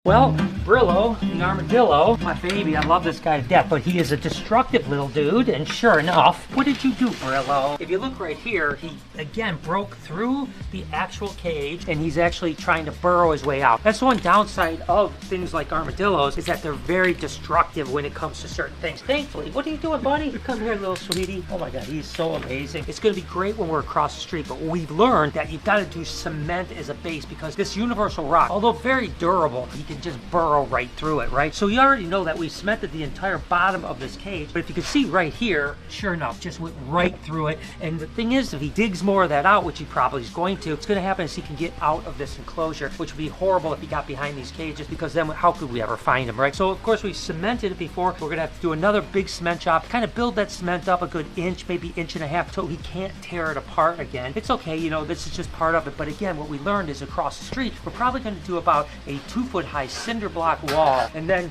Well, Brillo, the armadillo, my baby, I love this guy to death, but he is a destructive little dude, and sure enough, what did you do, Brillo? If you look right here, he, again, broke through the actual cage, and he's actually trying to burrow his way out. That's one downside of things like armadillos, is that they're very destructive when it comes to certain things. Thankfully, what are you doing, buddy? Come here, little sweetie. Oh my God, he's so amazing. It's gonna be great when we're across the street, but we've learned that you've got to do cement as a base, because this universal rock, although very durable, he can just burrow right through it, right? So you already know that we cemented the entire bottom of this cage, but if you can see right here, sure enough, just went right through it. And the thing is, if he digs more of that out, which he probably is going to, what's going to happen is he can get out of this enclosure, which would be horrible if he got behind these cages, because then how could we ever find him, right? So of course we cemented it before. We're going to have to do another big cement job, kind of build that cement up a good inch, maybe inch and a half, so he can't tear it apart again. It's okay, you know, this is just part of it. But again, what we learned is across the street, we're probably going to do about a 2-foot high cinder block wall, and then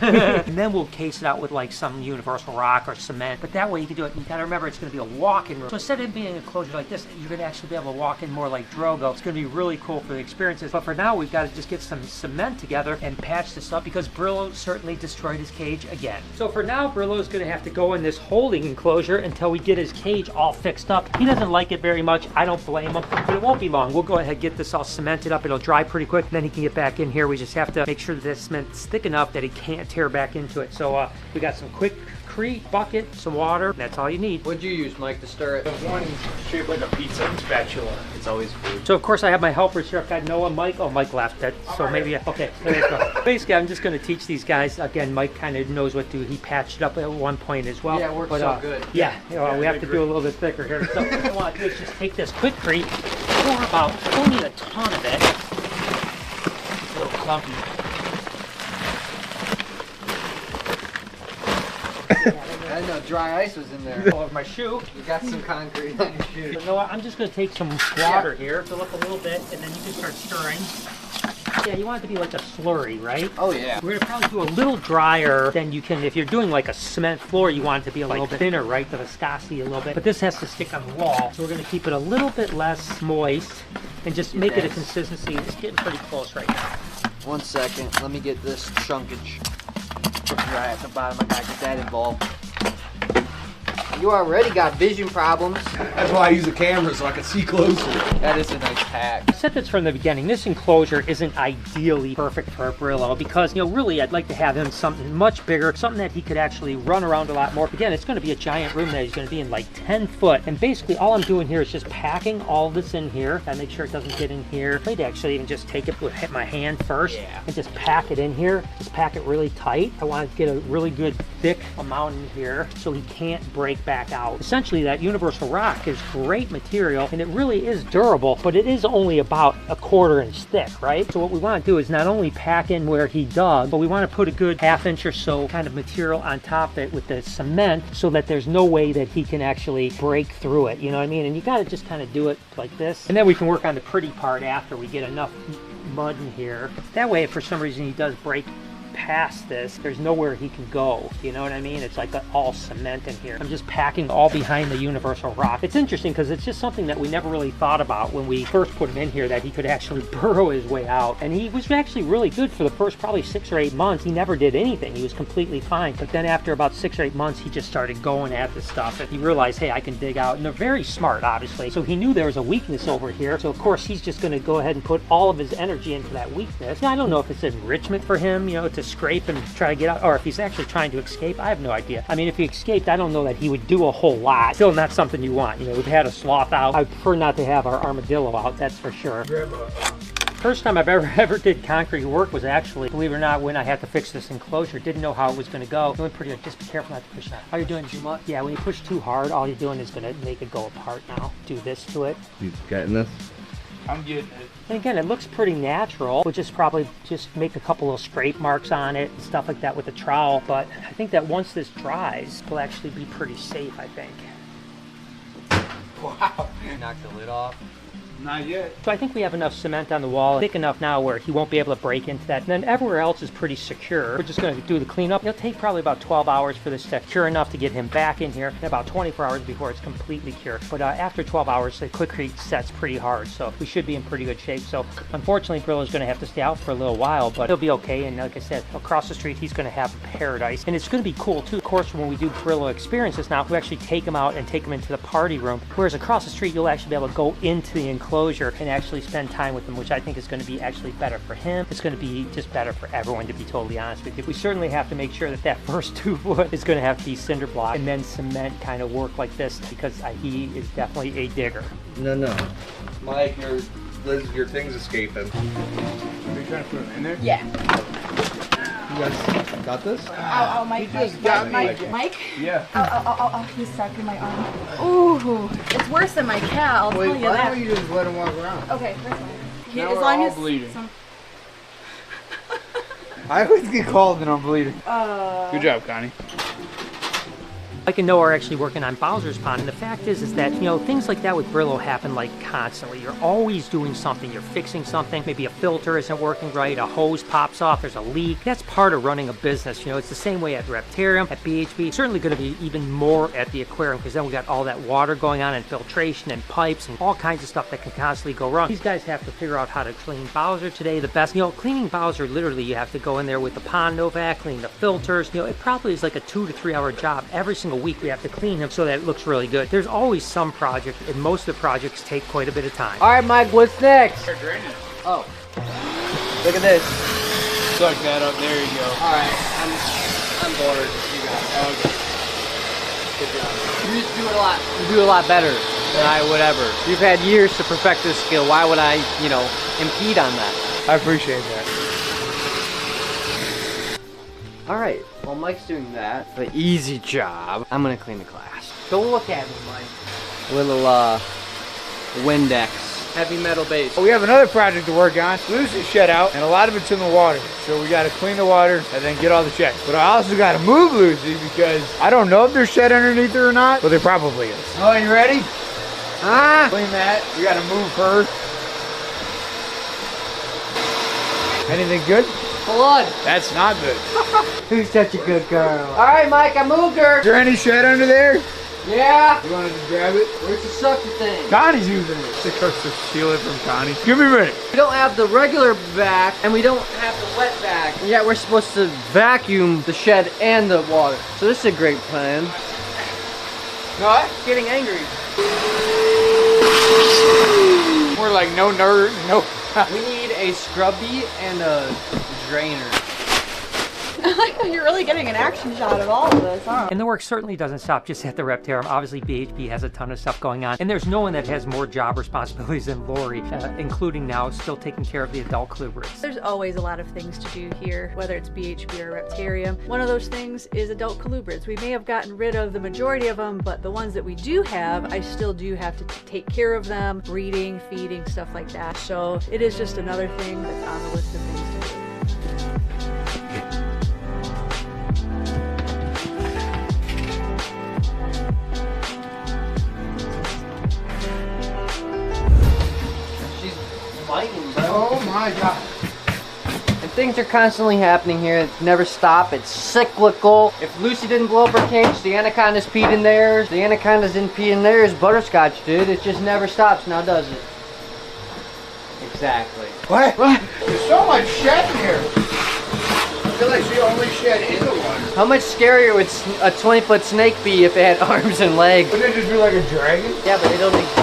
and then we'll case it out with like some universal rock or cement. But that way you can do it. You gotta remember, it's gonna be a walk-in room. So instead of being an enclosure like this, you're gonna actually be able to walk in more like Drogo. It's gonna be really cool for the experiences. But for now, we've got to just get some cement together and patch this up, because Brillo certainly destroyed his cage again. So for now, Brillo is gonna have to go in this holding enclosure until we get his cage all fixed up. He doesn't like it very much. I don't blame him, but it won't be long. We'll go ahead and get this all cemented up. It'll dry pretty quick, and then he can get back in here. We just have to make sure that this cement's thick enough that he can't tear back into it. So we got some quickcrete bucket, some water. That's all you need. What'd you use, Mike, to stir it? One shaped like a pizza spatula. It's always food. So of course I have my helpers here. I've got Noah, Mike. Oh, Mike left that. So maybe, okay, there you go. Basically, I'm just going to teach these guys. Again, Mike kind of knows what to do. He patched it up at one point as well. Yeah, it works so good. Yeah, you know, we have to do a little bit thicker here. So what I want to do is just take this quickcrete, pour about, don't need a ton of it. It's a little clumpy. I didn't know dry ice was in there. All over my shoe. You got some concrete on your shoe. You know what? I'm just going to take some water here, fill up a little bit, and then you can start stirring. Yeah, you want it to be like a slurry, right? Oh yeah. We're going to probably do a little drier than you can. If you're doing like a cement floor, you want it to be a little bit thinner, right? The viscosity a little bit. But this has to stick on the wall. So we're going to keep it a little bit less moist and just make it a consistency. It's getting pretty close right now. 1 second. Let me get this chunkage dry at the bottom. I gotta get that involved. You already got vision problems. That's why I use a camera, so I can see closer. That is a nice pack. I said this from the beginning. This enclosure isn't ideally perfect for Brillo because, you know, really I'd like to have him something much bigger, something that he could actually run around a lot more. Again, it's going to be a giant room that he's going to be in, like 10 foot. And basically all I'm doing here is just packing all this in here. I make sure it doesn't get in here. I'd actually even just take it with my hand first and just pack it in here. Just pack it really tight. I want to get a really good thick amount in here so he can't break back out. Essentially, that universal rock is great material and it really is durable, but it is only about a 1/4 inch thick, right? So what we want to do is not only pack in where he dug, but we want to put a good 1/2 inch or so kind of material on top of it with the cement so that there's no way that he can actually break through it, you know what I mean? And you got to just kind of do it like this. And then we can work on the pretty part after we get enough mud in here. That way, if for some reason he does break past this, there's nowhere he can go, you know what I mean? It's like all cement in here. I'm just packing all behind the universal rock. It's interesting because it's just something that we never really thought about when we first put him in here, that he could actually burrow his way out. And he was actually really good for the first probably 6 or 8 months. He never did anything. He was completely fine. But then after about 6 or 8 months, he just started going at this stuff and he realized, hey, I can dig out. And they're very smart, obviously. So he knew there was a weakness over here. So of course he's just going to go ahead and put all of his energy into that weakness. Now, I don't know if it's enrichment for him, you know, to scrape and try to get out, or if he's actually trying to escape. I have no idea. I mean, if he escaped, I don't know that he would do a whole lot. Still not something you want. You know, we've had a sloth out. I prefer not to have our armadillo out, that's for sure. First time I've ever did concrete work was actually, believe it or not, when I had to fix this enclosure. Didn't know how it was going to go. Doing pretty good. Just be careful not to push that. How you doing? Too much? Yeah, when you push too hard, all you're doing is going to make it go apart now. Do this to it. You getting this? I'm getting it. And again, it looks pretty natural. We'll just probably just make a couple of scrape marks on it and stuff like that with a trowel. But I think that once this dries, it'll actually be pretty safe, I think. Wow. Knock the lid off. Not yet. So I think we have enough cement on the wall, thick enough now where he won't be able to break into that. And then everywhere else is pretty secure. We're just going to do the cleanup. It'll take probably about 12 hours for this to cure enough to get him back in here, and about 24 hours before it's completely cured. But after 12 hours, the Quikrete sets pretty hard, so we should be in pretty good shape. So unfortunately, Brillo's going to have to stay out for a little while, but he'll be okay. And like I said, across the street, he's going to have paradise. And it's going to be cool too. Of course, when we do Brillo experiences now, we actually take him out and take him into the party room. Whereas across the street, you'll actually be able to go into the enclosure and actually spend time with him, which I think is going to be actually better for him. It's going to be just better for everyone, to be totally honest with you. We certainly have to make sure that that first 2 foot is going to have to be cinder block and then cement kind of work like this, because he is definitely a digger. No. Mike, your thing's escaping. Are you trying to put him in there? Yeah. You guys got this? Oh, Mike. Mike? Yeah. Oh, he's stuck in my arm. Ooh, it's worse than my cat, I'll tell you why that. don't you just let him walk around? Okay, that's fine. Now As we're long all as bleeding. I always get called and I'm bleeding. Good job, Connie. Mike and Noah are actually working on Bowser's Pond, and the fact is that, you know, things like that with Brillo happen like constantly. You're always doing something. You're fixing something. Maybe a filter isn't working right, a hose pops off, there's a leak. That's part of running a business. You know, it's the same way at Reptarium, at BHB. It's certainly going to be even more at the aquarium, because then we got all that water going on and filtration and pipes and all kinds of stuff that can constantly go wrong. These guys have to figure out how to clean Bowser today the best. You know, cleaning Bowser, literally you have to go in there with the pond Novak, clean the filters. You know, it probably is like a 2 to 3 hour job every single week. We have to clean him so that it looks really good. There's always some project, and most of the projects take quite a bit of time. All right, Mike, what's next? Start draining it. Oh, look at this. Suck that up. There you go. All right, I'm bored. You got it. Okay. Good job. You just do it a lot. You do it a lot better than I would ever. You've had years to perfect this skill. Why would I, impede on that? I appreciate that. All right. Well, Mike's doing that. The easy job. I'm gonna clean the glass. Don't look at me, Mike. Little Windex, heavy metal base. We have another project to work on. Lucy's shed out, and a lot of it's in the water. So we got to clean the water and then get all the sheds. But I also got to move Lucy, because I don't know if there's shed underneath her or not, but there probably is. Oh, you ready? Ah! Clean that. We got to move her. Anything good? Blood. That's not good. Who's such a good girl? All right, Mike, I moved her. Is there any shed under there? Yeah. You want to just grab it? Where's the sucker thing? Connie's using it. Sick to steal it from Connie. Give me a minute. We don't have the regular vac, and we don't have the wet vac. And yet we're supposed to vacuum the shed and the water. So this is a great plan. No, I'm getting angry. We're like no nerd, no. We need a scrubby and a drainer. You're really getting an action shot of all of this, huh? And the work certainly doesn't stop just at the Reptarium. Obviously, BHB has a ton of stuff going on, and there's no one that has more job responsibilities than Lori, including now still taking care of the adult colubrids. There's always a lot of things to do here, whether it's BHB or Reptarium. One of those things is adult colubrids. We may have gotten rid of the majority of them, but the ones that we do have, I still do have to take care of them, breeding, feeding, stuff like that. So it is just another thing that's on the list of things to do. Oh my god. And things are constantly happening here. It never stop. It's cyclical. If Lucy didn't blow up her cage, the anacondas peed in theirs. The anacondas didn't pee in theirs. Butterscotch did. It just never stops now, does it? Exactly. What? There's so much shed in here. I feel like she only shed in the water. How much scarier would a 20-foot snake be if it had arms and legs? Wouldn't it just be like a dragon? Yeah, but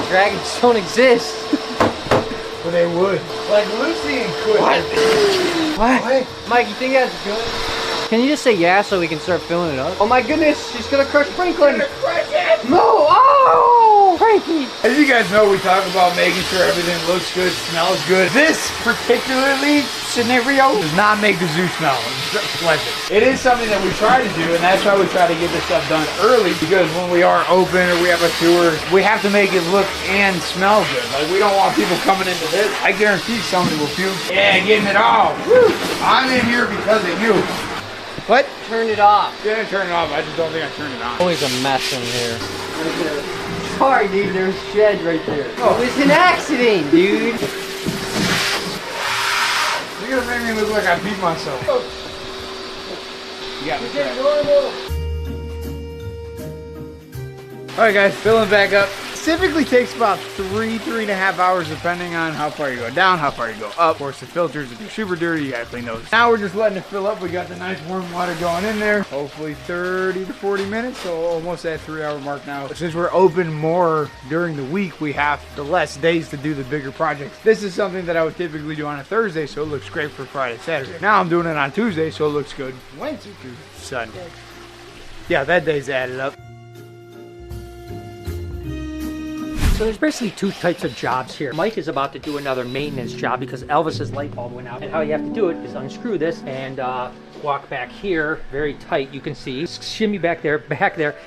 dragons don't exist. But they would. Like Lucy could. What? Mike, you think that's good? Can you just say yeah so we can start filling it up? Oh my goodness, she's gonna crush Franklin. No! Oh! Frankie! As you guys know, we talk about making sure everything looks good, smells good. This particularly scenario does not make the zoo smell pleasant. It is something that we try to do, and that's why we try to get this stuff done early, because when we are open or we have a tour, we have to make it look and smell good. Like, we don't want people coming into this. I guarantee somebody will puke. Yeah, getting it all. Woo! I'm in here because of you. What? Turn it off. Didn't turn it off. I just don't think I turned it on. Always a mess in here. sorry, dude. There's sheds right there. Oh, it's an accident, dude. You're gonna make me look like I beat myself. You got me. Alright guys, filling back up. Typically takes about 3.5 hours depending on how far you go down, how far you go up. Of course the filters, if you're super dirty, you gotta clean those. Now we're just letting it fill up. We got the nice warm water going in there. Hopefully 30 to 40 minutes, so almost at 3-hour mark now. Since we're open more during the week, we have the less days to do the bigger projects. This is something that I would typically do on a Thursday, so it looks great for Friday, Saturday. Now I'm doing it on Tuesday, so it looks good Wednesday through Sunday. Yeah, that day's added up. So there's basically two types of jobs here. Mike is about to do another maintenance job because Elvis's light bulb went out. And how you have to do it is unscrew this and walk back here, very tight, you can see. Shimmy back there,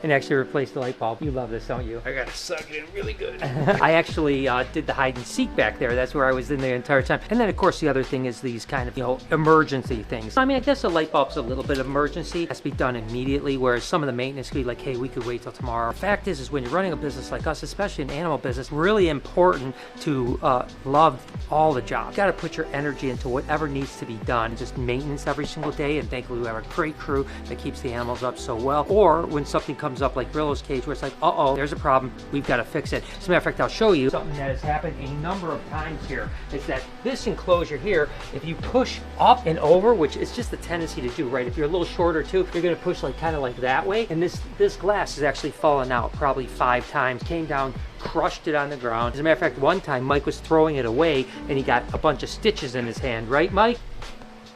and actually replace the light bulb. You love this, don't you? I gotta suck it in really good. I actually did the hide and seek back there. That's where I was in the entire time. And then of course the other thing is these kind of, emergency things. I mean, I guess a light bulb's a little bit of emergency. It has to be done immediately, whereas some of the maintenance could be like, hey, we could wait till tomorrow. The fact is when you're running a business like us, especially an animal business, really important to love all the jobs. You gotta put your energy into whatever needs to be done. Just maintenance every single day, and thankfully we have a great crew that keeps the animals up so well. Or when something comes up like Brillo's cage where it's like, uh-oh, there's a problem, we've got to fix it. As a matter of fact, I'll show you something that has happened a number of times here. Is that this enclosure here, if you push up and over, which is just the tendency to do, right? If you're a little shorter too, you're gonna push like kind of like that way. And this glass has actually fallen out probably 5 times, came down, crushed it on the ground. As a matter of fact, one time Mike was throwing it away and he got a bunch of stitches in his hand, right, Mike?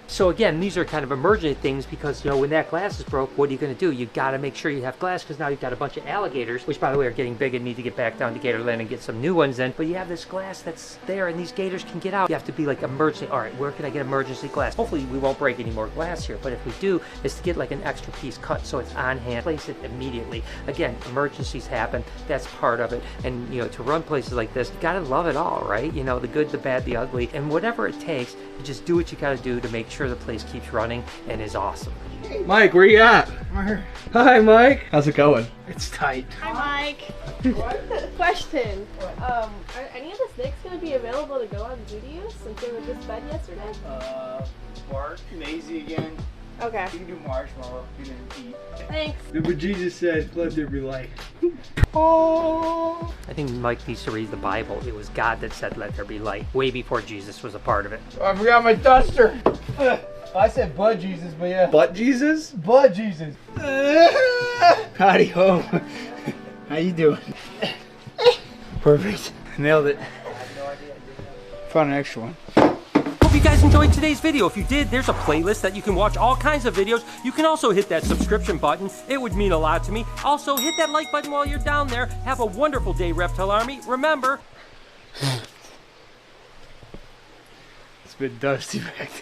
So again, these are kind of emergent things because, when that glass is broke, what are you going to do? You got to make sure you have glass because now you've got a bunch of alligators, which by the way are getting big and need to get back down to Gatorland and get some new ones in. But you have this glass that's there and these gators can get out. You have to be like emergency. All right, where can I get emergency glass? Hopefully we won't break any more glass here, but if we do, is to get like an extra piece cut so it's on hand. Place it immediately. Again, emergencies happen. That's part of it. And to run places like this, you got to love it all, right? The good, the bad, the ugly, and whatever it takes, you just do what you got to do to make sure the place keeps running and is awesome. Mike, where you at? Hi, Mike. How's it going? It's tight. Hi, Mike. Question. Are any of the snakes going to be available to go on duty since they were just fed yesterday? Bart, Maisie again. Okay. You can do marshmallow. You didn't eat. Thanks. But Jesus said, let there be light. Oh. I think Mike needs to read the Bible. It was God that said, let there be light, way before Jesus was a part of it. Oh, I forgot my duster. I said Bud Jesus, but yeah. Butt Jesus? Bud Jesus. Howdy ho. How you doing? Perfect. Nailed it. Found an extra one. Hope you guys enjoyed today's video. If you did, there's a playlist that you can watch all kinds of videos. You can also hit that subscription button. It would mean a lot to me. Also, hit that like button while you're down there. Have a wonderful day, Reptile Army. Remember... It's a bit dusty back there.